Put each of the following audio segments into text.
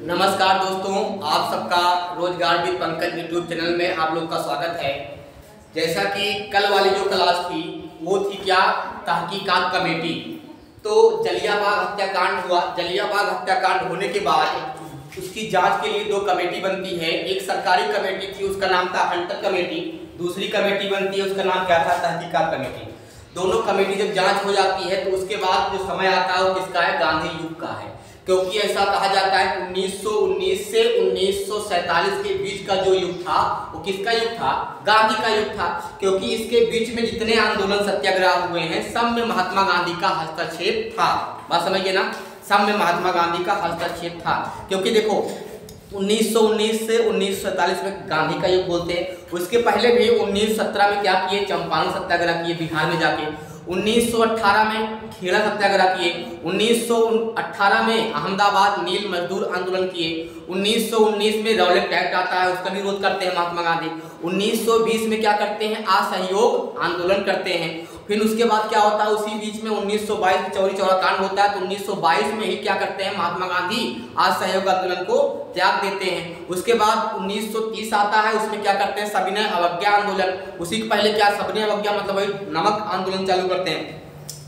नमस्कार दोस्तों, आप सबका रोजगार विद पंकज यूट्यूब चैनल में आप लोग का स्वागत है। जैसा कि कल वाली जो क्लास थी वो थी क्या, तहकीकात कमेटी। तो जलियांवाला हत्याकांड हुआ। जलियांवाला हत्याकांड होने के बाद उसकी जांच के लिए दो कमेटी बनती है। एक सरकारी कमेटी थी, उसका नाम था हंटर कमेटी। दूसरी कमेटी बनती है, उसका नाम क्या था, तहकीकात कमेटी। दोनों कमेटी जब जांच हो जाती है तो उसके बाद जो समय आता है वो किसका है, गांधी युग का है। क्योंकि ऐसा कहा जाता है 1919 से 1947 के बीच का जो युग था वो किसका युग था, गांधी का युग था। क्योंकि इसके बीच में जितने आंदोलन सत्याग्रह हुए हैं सब में महात्मा गांधी का हस्तक्षेप था। बात समझिए ना, सब में महात्मा गांधी का हस्तक्षेप था। क्योंकि देखो 1919 से 1947 में गांधी का युग बोलते हैं। उसके पहले भी 1917 में क्या किए, चंपारण सत्याग्रह किए बिहार में जाके। 1918 में खेड़ा सत्याग्रह किए। 1918 में अहमदाबाद नील मजदूर आंदोलन किए। 1919 में रॉलेट एक्ट आता है, उसका विरोध करते हैं महात्मा गांधी। 1920 में क्या करते हैं, असहयोग आंदोलन करते हैं। फिर उसके बाद क्या होता है, उसी बीच में 1922 में चौरी चौरा कांड होता है। तो 1922 में ही क्या करते हैं, महात्मा गांधी असहयोग आंदोलन को त्याग देते हैं। उसके बाद 1930 आता है, उसमें क्या करते हैं, सविनय अवज्ञा आंदोलन। उसी के पहले क्या, सविनय अवज्ञा मतलब वही नमक आंदोलन चालू करते हैं।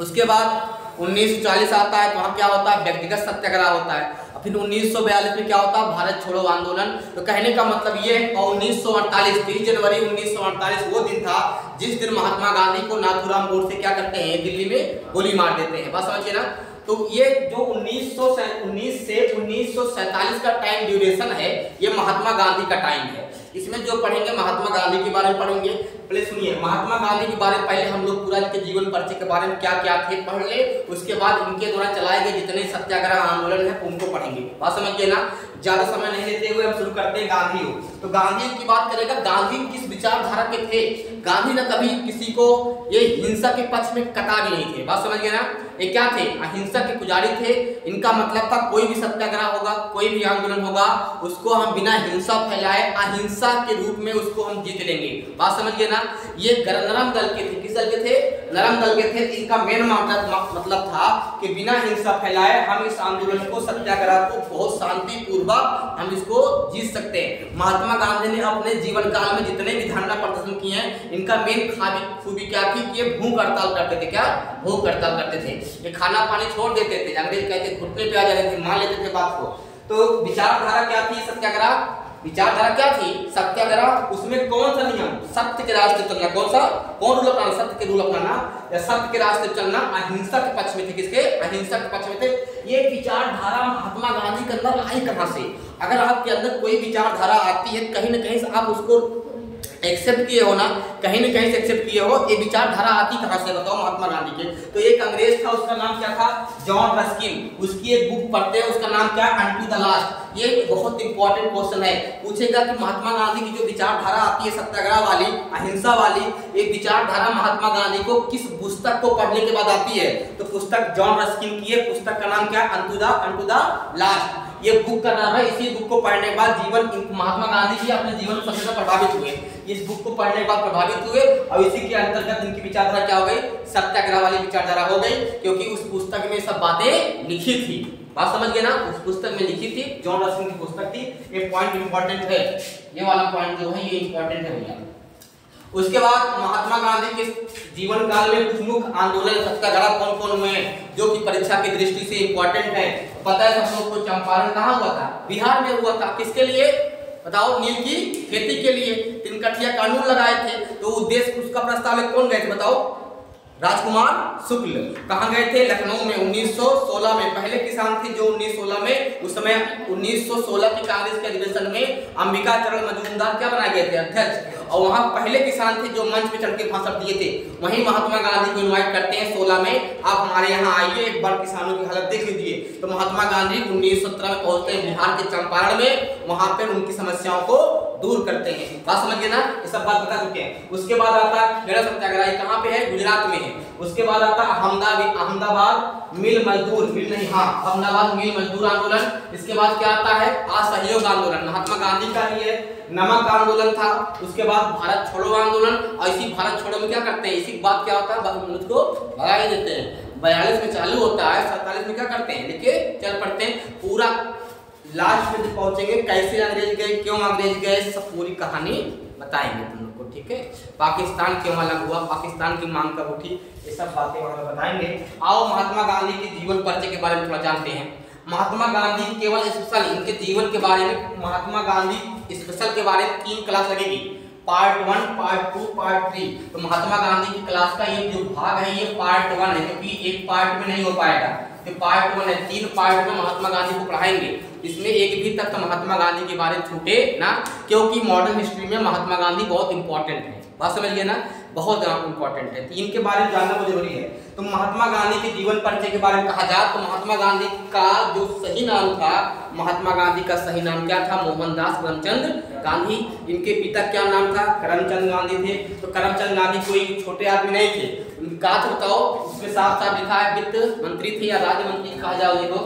उसके बाद 1940 आता है, तो वहाँ क्या होता है, व्यक्तिगत सत्याग्रह होता है। फिर 1942 में क्या होता है, भारत छोड़ो आंदोलन। तो कहने का मतलब ये है, और 1948 30 जनवरी 1948 वो दिन था जिस दिन महात्मा गांधी को नाथूराम गोडसे क्या करते हैं, दिल्ली में गोली मार देते हैं। बात समझिए ना। तो ये जो 1919 से 1947 का टाइम ड्यूरेशन है, ये महात्मा गांधी का टाइम है। इसमें जो पढ़ेंगे महात्मा गांधी के बारे में पढ़ेंगे। पहले सुनिए, महात्मा गांधी के बारे में पहले हम लोग पूरा इनके जीवन परिचय के बारे में क्या क्या थे पढ़ ले। उसके बाद इनके द्वारा चलाए गए जितने सत्याग्रह आंदोलन है उनको पढ़ेंगे। बात समझिए ना, ज्यादा समय नहीं लेते हुए हम शुरू करते हैं गांधी युग। तो गांधी युग की बात करेगा, गांधी किस विचारधारा के थे। गांधी ने कभी किसी को ये हिंसा के पक्ष में कटा भी नहीं थे। बात समझिए ना, ये क्या थे, अहिंसा के पुजारी थे। इनका मतलब था कोई भी सत्याग्रह होगा, कोई भी आंदोलन होगा, उसको हम बिना हिंसा फैलाए अहिंसा के रूप में उसको हम जीत लेंगे। बात समझिए ना। ये नरम दल के थे। किस दल के थे, नरम दल के थे। इनका मेन मतलब था कि बिना हिंसा फैलाए हम इस आंदोलन को, सत्याग्रह को बहुत शांतिपूर्वक हम इसको जीत सकते हैं। महात्मा गांधी ने अपने जीवन काल में जितने भी धरना प्रदर्शन किए हैं, इनका मेन खूबी क्या थी कि ये भूख हड़ताल करते थे। क्या भूख हड़ताल करते थे, ये खाना पानी छोड़ देते थे। अंग्रेज कहते घुटने पे आ जाते थे, मान लेते थे बात को। तो विचारधारा क्या थी, सत्याग्रह विचारधारा क्या थी, सत्याग्रह। उसमें कौन सा नियम, सत्य के रास्ते चलना। कौन सा, कौन रूल अपनाना, सत्य के रूल अपनाना या सत्य के रास्ते चलना। अहिंसा के पक्ष में थे। किसके, अहिंसा के पक्ष में थे। ये विचारधारा महात्मा गांधी के अंदर आई कहां से। अगर आपके अंदर कोई विचारधारा आती है, कहीं ना कहीं से आप उसको एक्सेप्ट किए हो ना, कहीं ना कहीं से एक्सेप्ट किए हो। ये विचारधारा आती कहां से, बताओ, महात्मा गांधी के। तो एक अंग्रेज था, उसका नाम क्या था, जॉन रस्किन। उसकी एक बुक पढ़ते हैं, उसका नाम क्या, अनटू द लास्ट। ये बहुत इंपॉर्टेंट क्वेश्चन है, पूछेगा कि महात्मा गांधी की जो विचारधारा आती है सत्याग्रह वाली, अहिंसा वाली, ये विचारधारा महात्मा गांधी को किस पुस्तक को पढ़ने के बाद आती है। तो पुस्तक जॉन रस्किन की है। पुस्तक का नाम क्या, अनटू द लास्ट। ये बुक का नाम है। इसी बुक को पढ़ने के बाद महात्मा गांधी जी अपने जीवन सबसे ज्यादा प्रभावित हुए। इस बुक को पढ़ने के बाद प्रभावित हुए और इसी के अंतर्गत इनकी विचारधारा क्या हो गई, सत्याग्रह वाली विचारधारा हो गई। क्योंकि उस पुस्तक में सब बातें लिखी थी। बात समझ गए ना, उस पुस्तक में लिखी थी, जॉन रस्किन की पुस्तक थी। ये पॉइंट इंपॉर्टेंट है, ये वाला पॉइंट जो है ये इंपॉर्टेंट है भैया। उसके बाद महात्मा गांधी के जीवन काल में कुछ मुख्य आंदोलन सत्याग्रह कौन कौन हुए हैं जो कि परीक्षा की दृष्टि से इंपॉर्टेंट है। पता है सब लोग को, चंपारण कहाँ हुआ था, बिहार में हुआ था। किसके लिए बताओ, नील की खेती के लिए। तिनकठिया कानून लगाए थे। तो उद्देश्य उसका प्रस्ताव कौन गए थे बताओ, राजकुमार शुक्ल। कहाँ गए थे, लखनऊ में 1916 में। पहले किसान थे जो 1916 में, उस समय 1916 की कांग्रेस के अधिवेशन में अंबिका चरण मजूमदार क्या बनाए गए थे, अध्यक्ष। और वहाँ पहले किसान थे जो मंच पे चढ़ के भाषण दिए थे। वहीं महात्मा गांधी को इनवाइट करते हैं 16 में, आप हमारे यहाँ आइए, एक बार किसानों की हालत देख लीजिए। तो महात्मा गांधी 1917 में पहुंचते हैं बिहार के चंपारण में, वहां पर उनकी समस्याओं को दूर करते हैं। बात समझिए ना, ये सब बात बता चुके हैं। उसके बाद आता है खेड़ा सत्याग्रह, कहाँ पे है, गुजरात में है। उसके बाद आता है अहमदाबाद मिल मजदूर, मिल नहीं हाँ, अहमदाबाद मिल मजदूर आंदोलन। इसके बाद क्या आता है, असहयोग आंदोलन, महात्मा गांधी का ही है। नमक आंदोलन था। उसके बाद भारत छोड़ो आंदोलन। और इसी भारत छोड़ो में क्या करते हैं, इसी बात क्या होता है, उसको भगा देते हैं। 42 में चालू होता है, 47 में क्या करते हैं, लेके चल पड़ते हैं। पूरा लास्ट में पहुंचेंगे कैसे अंग्रेज गए, क्यों अंग्रेज गए, सब पूरी कहानी बताएंगे तुम लोग को, ठीक है। पाकिस्तान क्यों अलग हुआ, पाकिस्तान की मांग कब उठी, ये सब बातें वहां बताएंगे। आओ महात्मा गांधी के जीवन परिचय के बारे में थोड़ा जानते हैं। महात्मा गांधी केवल स्पेशल इनके जीवन के बारे में, महात्मा गांधी स्पेशल के बारे में 3 क्लास लगेगी, पार्ट 1, पार्ट 2, पार्ट 3। तो महात्मा गांधी की क्लास का ये जो भाग है ये पार्ट 1 है, क्योंकि एक पार्ट में नहीं हो पाएगा, तो पार्ट 1 है। 3 पार्ट में महात्मा गांधी को पढ़ाएंगे, इसमें एक भी तक महात्मा गांधी के बारे में छूटे ना, क्योंकि मॉडर्न हिस्ट्री में महात्मा गांधी बहुत इंपॉर्टेंट है। बात समझ गए ना, बहुत इंपॉर्टेंट है, तो इनके बारे में जानना बहुत जरूरी है। तो महात्मा गांधी के जीवन परिचय के बारे में कहा जाए तो महात्मा गांधी का जो सही नाम था, महात्मा गांधी का सही नाम क्या था, मोहनदास करमचंद गांधी। इनके पिता क्या नाम था, करमचंद गांधी थे। तो करमचंद गांधी कोई छोटे आदमी नहीं थे, उनका तो बताओ, उसमें साफ साफ लिखा है वित्त मंत्री थे या राज्य मंत्री कहा जाओ, देखो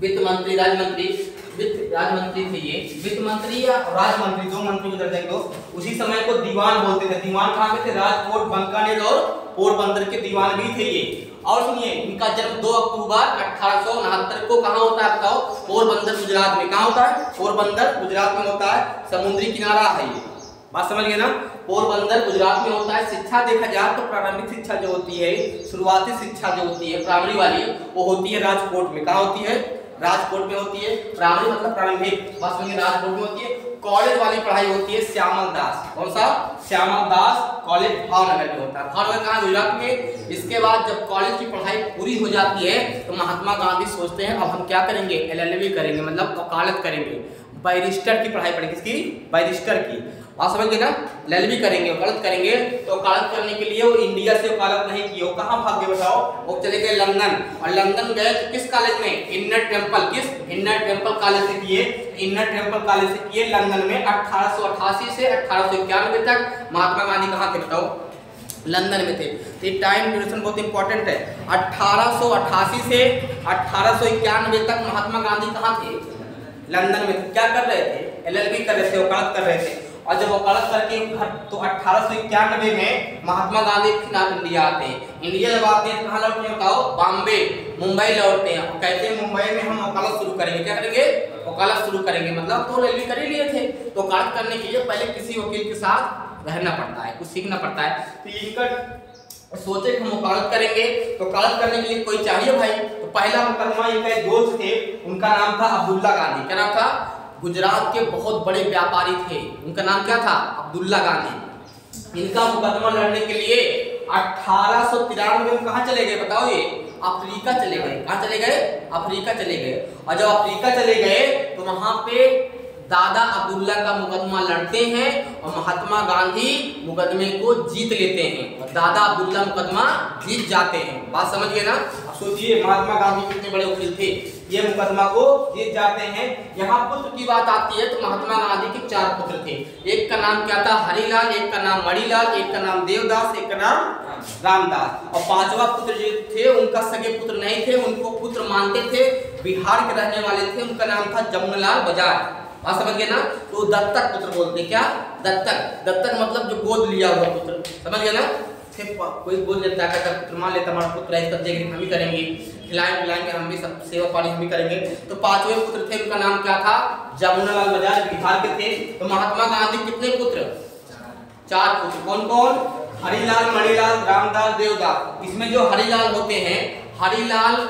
वित्त मंत्री, राज्य मंत्री, वित्त राज्य मंत्री थे ये, वित्त मंत्री या राज्य मंत्री, 2 मंत्री उधर जाएंगे। उसी समय को दीवान बोलते थे। दीवान कहाँ पे थे, राजकोट, बीकानेर और पोरबंदर के दीवान भी थे ये। और सुनिए, इनका जन्म 2 अक्टूबर 1869 को कहाँ होता है बताओ, पोरबंदर गुजरात में। कहाँ होता है, पोरबंदर गुजरात में होता है, समुद्री किनारा है ये। बात समझ गए ना, पोरबंदर गुजरात में होता है। शिक्षा देखा जाए तो प्रारंभिक शिक्षा जो होती है, शुरुआती शिक्षा जो होती है प्राइमरी वाली, वो होती है राजकोट में। कहाँ होती है, राजकोट में होती है। प्राइमरी मतलब प्रारंभिक, बात समझिए, राजकोट में होती है। कॉलेज वाली पढ़ाई होती है श्यामल दास, कौन सा, श्यामल दास कॉलेज भावनगर में होता है। भावनगर कहाँ, गुजरात में। इसके बाद जब कॉलेज की पढ़ाई पूरी हो जाती है तो महात्मा गांधी सोचते हैं अब हम क्या करेंगे, LLB करेंगे, मतलब वकालत करेंगे, बैरिस्टर की पढ़ाई पढ़ेंगे, किसकी, बैरिस्टर की। आप समझ गए ना, LLB करेंगे, वकालत करेंगे। तो वकालत करने के लिए वो इंडिया से वकालत नहीं की, वो कहाँ भाग गए बताओ, वो चले गए लंदन। और लंदन गए तो किस कॉलेज में, इनर टेम्पल, किस, इनर टेम्पल कॉलेज से किए, इनर टेम्पल कॉलेज से किए लंदन में। 1888 से 1891 तक महात्मा गांधी कहाँ थे बताओ, लंदन में थे। तो टाइम ड्यूरेशन बहुत इंपॉर्टेंट है। 1888 से 1891 तक महात्मा गांधी कहाँ थे, लंदन में। क्या कर रहे थे, LLB कर रहे थे, वकालत कर रहे थे। और जब वकालत करके तो 1891 में महात्मा गांधी फिर इंडिया आते हैं। इंडिया जब आते हैं कहाँ लौटते हैं बताओ, बॉम्बे, मुंबई लौटते हैं और कहते हैं मुंबई में हम वकालत शुरू करेंगे। क्या करेंगे, वकालत शुरू करेंगे, मतलब तो LLB कर ही लिए थे। तो वकालत करने के लिए पहले किसी वकील के साथ रहना पड़ता है, कुछ सीखना पड़ता है। तो इनका सोचे हम वकालत करेंगे, तो वकालत करने के लिए कोई चाहिए भाई। तो पहला मुकदमा इनका एक दोस्त थे, उनका नाम था अब्दुल्ला गांधी। क्या नाम था, गुजरात के बहुत बड़े व्यापारी थे, उनका नाम क्या था, अब्दुल्ला गांधी। इनका मुकदमा लड़ने के लिए 1893 में कहाँ चले गए बताओ, ये अफ्रीका चले गए। कहाँ चले गए, अफ्रीका चले गए। और जब अफ्रीका चले गए तो वहां पे दादा अब्दुल्ला का मुकदमा लड़ते हैं और महात्मा गांधी मुकदमे को जीत लेते हैं और दादा अब्दुल्ला मुकदमा जीत जाते हैं। बात समझ गए ना। अब सोचिए महात्मा गांधी कितने बड़े वकील थे, ये मुकदमा को जीत जाते हैं। यहाँ पुत्र की बात आती है तो महात्मा गांधी के 4 पुत्र थे। एक का नाम क्या था, हरिलाल, एक का नाम मणिलाल, एक का नाम देवदास, एक का नाम रामदास। और 5वां पुत्र जो थे उनका सगे पुत्र नहीं थे, उनको पुत्र मानते थे, बिहार के रहने वाले थे, उनका नाम था जमुनालाल बजाज। बात समझ गए ना। तो दत्तक पुत्र बोलते, क्या, दत्तक। दत्तक मतलब जो गोद लिया हुआ पुत्र, समझ गए ना। कोई गोद लेता है, पुत्र मान लेता हमारा पुत्र है, इसका देखरेख हम ही करेंगे, खिलाएंगे पिलाएंगे, हम भी सब सेवा पानी हम ही करेंगे। तो 5वें पुत्र थे, उनका नाम क्या था, जमुनालाल बजाज, बिहार के थे। तो महात्मा गांधी कितने पुत्र, 4 पुत्र। कौन कौन, हरिलाल, मणिलाल, रामदास, देवदास। इसमें जो हरिलाल होते हैं, हरिलाल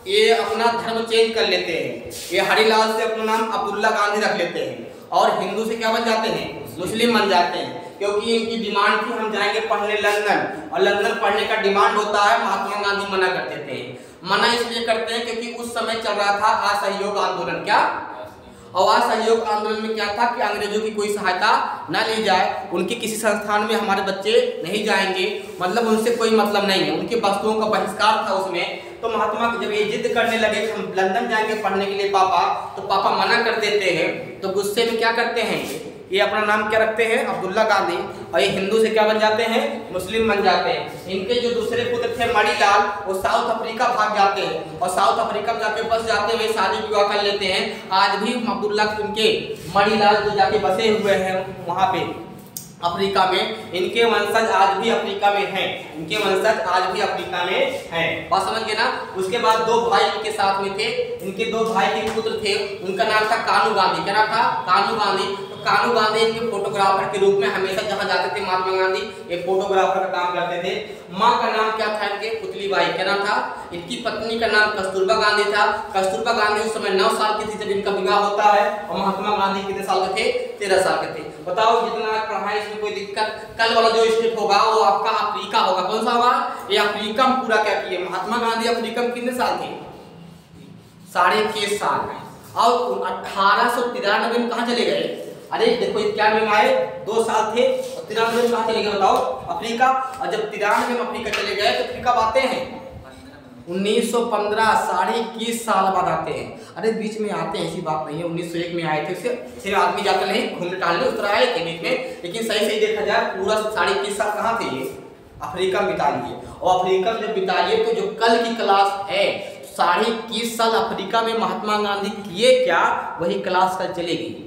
ये अपना धर्म चेंज कर लेते हैं, ये हरिलाल से अपना नाम अब्दुल्ला गांधी रख लेते हैं और हिंदू से क्या बन जाते हैं, मुस्लिम बन जाते हैं। क्योंकि इनकी डिमांड थी हम जाएंगे पढ़ने लंदन, और लंदन पढ़ने का डिमांड होता है, महात्मा गांधी मना कर देते हैं। मना इसलिए करते हैं क्योंकि उस समय चल रहा था असहयोग आंदोलन। क्या, और असहयोग आंदोलन में क्या था कि अंग्रेजों की कोई सहायता न ली जाए, उनके किसी संस्थान में हमारे बच्चे नहीं जाएंगे, मतलब उनसे कोई मतलब नहीं है, उनकी वस्तुओं का बहिष्कार था उसमें। तो महात्मा जब ये जिद करने लगे कि हम लंदन जाएंगे पढ़ने के लिए पापा, तो पापा मना कर देते हैं। तो गुस्से में क्या करते हैं, ये अपना नाम क्या रखते हैं, अब्दुल्ला गांधी, और ये हिंदू से क्या बन जाते हैं, मुस्लिम बन जाते हैं। इनके जो दूसरे पुत्र थे मणिलाल, वो साउथ अफ्रीका भाग जाते हैं और साउथ अफ्रीका में जाके बस जाते हैं, वही शादी विवाह कर लेते हैं। आज भी अब्दुल्ला उनके मणिलाल जो जाके बसे हुए हैं वहां पे, अफ्रीका में। इनके वंशज आज भी अफ्रीका में हैं, इनके वंशज आज भी अफ्रीका में हैं। बात समझ गए ना। उसके बाद दो भाई इनके साथ में थे, इनके दो भाई के पुत्र थे, उनका नाम था कानू गांधी। क्या नाम था? कानू गांधी। तो कानू गांधी इनके फोटोग्राफर के रूप में हमेशा जहां जाते थे महात्मा गांधी एक फोटोग्राफर का काम करते थे। माँ का नाम क्या था इनके? पुतली बाई। क्या नाम था? इनकी पत्नी का नाम कस्तूरबा गांधी था। कस्तूरबा गांधी उस समय 9 साल की थी जब इनका विवाह होता है, और महात्मा गांधी कितने साल के थे? 13 साल के थे। बताओ जितना पढ़ाई इसमें कोई दिक्कत। कल वाला जो स्टेप होगा वो आपका अफ्रीका होगा। कौन सा होगा? ये अफ्रीका में पूरा क्या किए महात्मा गांधी? अफ्रीका में कितने साल थे? 21.5 साल। और 1893 में कहाँ चले गए? अरे देखो 91 में आए, 2 साल थे, और 93 में कहाँ चले गए बताओ? अफ्रीका। और जब 93 में अफ्रीका चले गए तो फिर कब आते हैं? 1915, 21.5 साल बाद आते हैं। अरे बीच में आते हैं ऐसी बात नहीं है, 1901 में आए थे। सिर्फ आदमी जाकर नहीं घूमने टहलने उस तरह आए थे बीच में, लेकिन सही सही देखा जाए पूरा 21.5 साल कहाँ थे? ये अफ्रीका में बिता लिए। और अफ्रीका में जब बिता लिए तो जो कल की क्लास है 21.5 साल अफ्रीका में महात्मा गांधी किए क्या, वही क्लास कल चलेगी।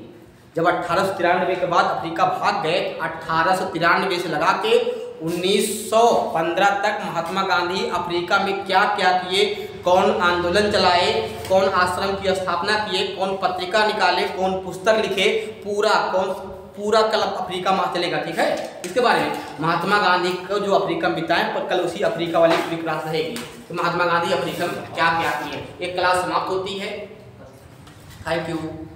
जब 1893 के बाद अफ्रीका भाग गए, 1893 से लगा के 1915 तक महात्मा गांधी अफ्रीका में क्या क्या किए, कौन आंदोलन चलाए, कौन आश्रम की स्थापना किए, कौन पत्रिका निकाले, कौन पुस्तक लिखे, पूरा कल अफ्रीका में चलेगा। ठीक है, इसके बारे में महात्मा गांधी को जो अफ्रीका में बिताएं, पर कल उसी अफ्रीका वाली पूरी क्लास रहेगी। तो महात्मा गांधी अफ्रीका में क्या क्या किए, एक क्लास समाप्त होती है। Thank you.